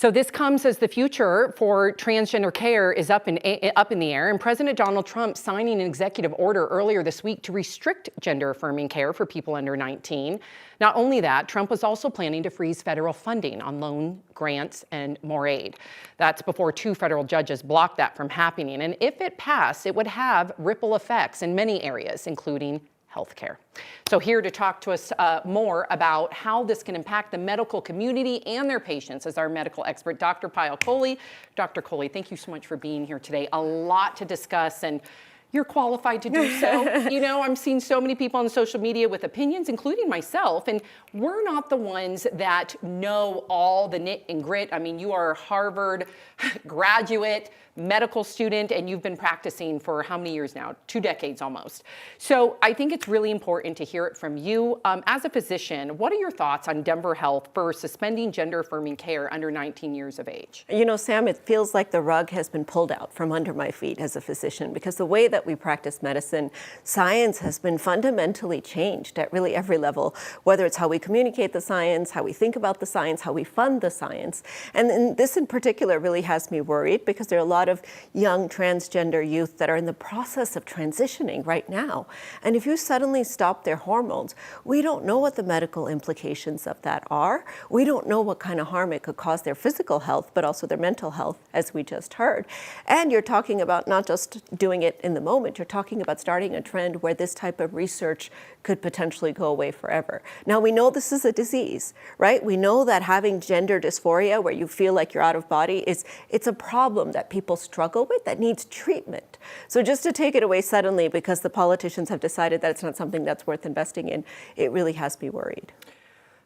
So this comes as the future for transgender care is up in the air, and President Donald Trump signing an executive order earlier this week to restrict gender-affirming care for people under 19. Not only that, Trump was also planning to freeze federal funding on loan grants and more aid. That's before two federal judges blocked that from happening. And if it passed, it would have ripple effects in many areas, including healthcare. So here to talk to us more about how this can impact the medical community and their patients is our medical expert, Dr. Payal Kohli. Dr. Kohli, thank you so much for being here today. A lot to discuss, and you're qualified to do so. You know, I'm seeing so many people on social media with opinions, including myself, and we're not the ones that know all the nit and grit. I mean, you are a Harvard graduate, medical student, and you've been practicing for how many years now? 2 decades almost. So I think it's really important to hear it from you. As a physician, what are your thoughts on Denver Health for suspending gender-affirming care under 19 years of age? You know, Sam, it feels like the rug has been pulled out from under my feet as a physician, because the way that we practice medicine, science has been fundamentally changed at really every level, whether it's how we communicate the science, how we think about the science, how we fund the science. And this in particular really has me worried, because there are a lot of young transgender youth that are in the process of transitioning right now. And if you suddenly stop their hormones, we don't know what the medical implications of that are. We don't know what kind of harm it could cause their physical health, but also their mental health, as we just heard. And you're talking about not just doing it in the moment, you're talking about starting a trend where this type of research could potentially go away forever. Now, we know this is a disease, right? We know that having gender dysphoria, where you feel like you're out of body, it's a problem that people struggle with that needs treatment. So just to take it away suddenly because the politicians have decided that it's not something that's worth investing in, it really has me worried.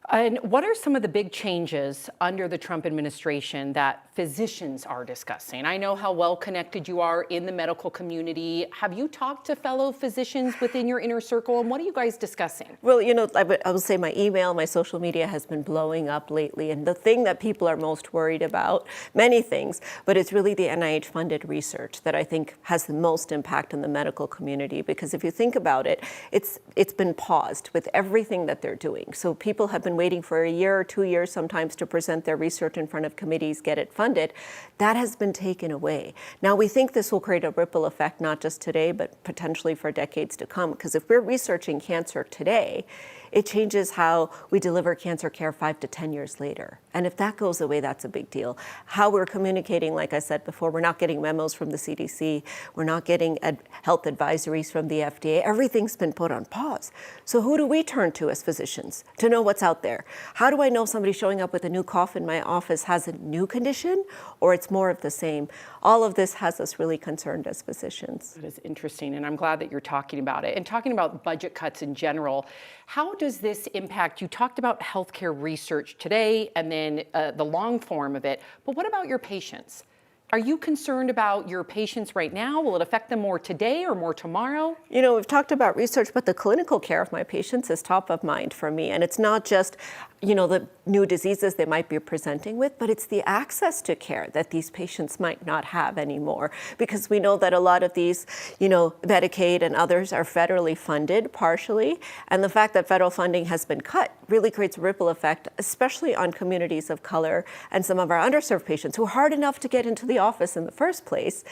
And what are some of the big changes under the Trump administration that physicians are discussing? I know how well connected you are in the medical community. Have you talked to fellow physicians within your inner circle, and what are you guys discussing? Well, you know, I would say my email, my social media has been blowing up lately. And the thing that people are most worried about, many things, but it's really the NIH-funded research that I think has the most impact on the medical community. Because if you think about it, it's been paused with everything that they're doing. So people have been waiting for a year or 2 years sometimes to present their research in front of committees, get it funded. That has been taken away. Now, we think this will create a ripple effect, not just today, but potentially for decades to come. Because if we're researching cancer today, it changes how we deliver cancer care 5 to 10 years later. And if that goes away, that's a big deal. How we're communicating, like I said before, we're not getting memos from the CDC. We're not getting health advisories from the FDA. Everything's been put on pause. So who do we turn to as physicians to know what's out there? How do I know somebody showing up with a new cough in my office has a new condition, or it's more of the same? All of this has us really concerned as physicians. That is interesting, and I'm glad that you're talking about it. And talking about budget cuts in general, how does this impact? You talked about healthcare research today and then the long form of it, but what about your patients? Are you concerned about your patients right now? Will it affect them more today or more tomorrow? You know, we've talked about research, but the clinical care of my patients is top of mind for me. And it's not just, you know, the new diseases they might be presenting with, but it's the access to care that these patients might not have anymore. Because we know that a lot of these, you know, Medicaid and others are federally funded partially. And the fact that federal funding has been cut really creates a ripple effect, especially on communities of color and some of our underserved patients who are hard enough to get into the office in the first place.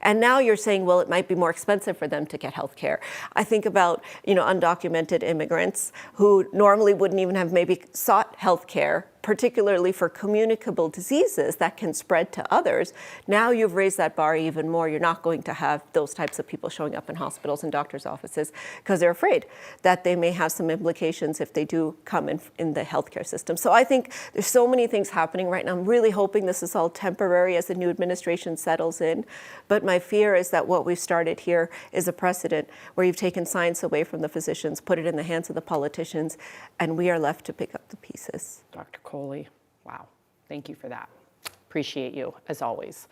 And now you're saying, well, it might be more expensive for them to get health care. I think about, you know, undocumented immigrants who normally wouldn't even have maybe sought health care, particularly for communicable diseases that can spread to others. Now you've raised that bar even more. You're not going to have those types of people showing up in hospitals and doctors' offices because they're afraid that they may have some implications if they do come in the healthcare system. So I think there's so many things happening right now. I'm really hoping this is all temporary as the new administration settles in. But my fear is that what we've started here is a precedent where you've taken science away from the physicians, put it in the hands of the politicians, and we are left to pick up the pieces. Dr. Kohli, wow, thank you for that. Appreciate you, as always.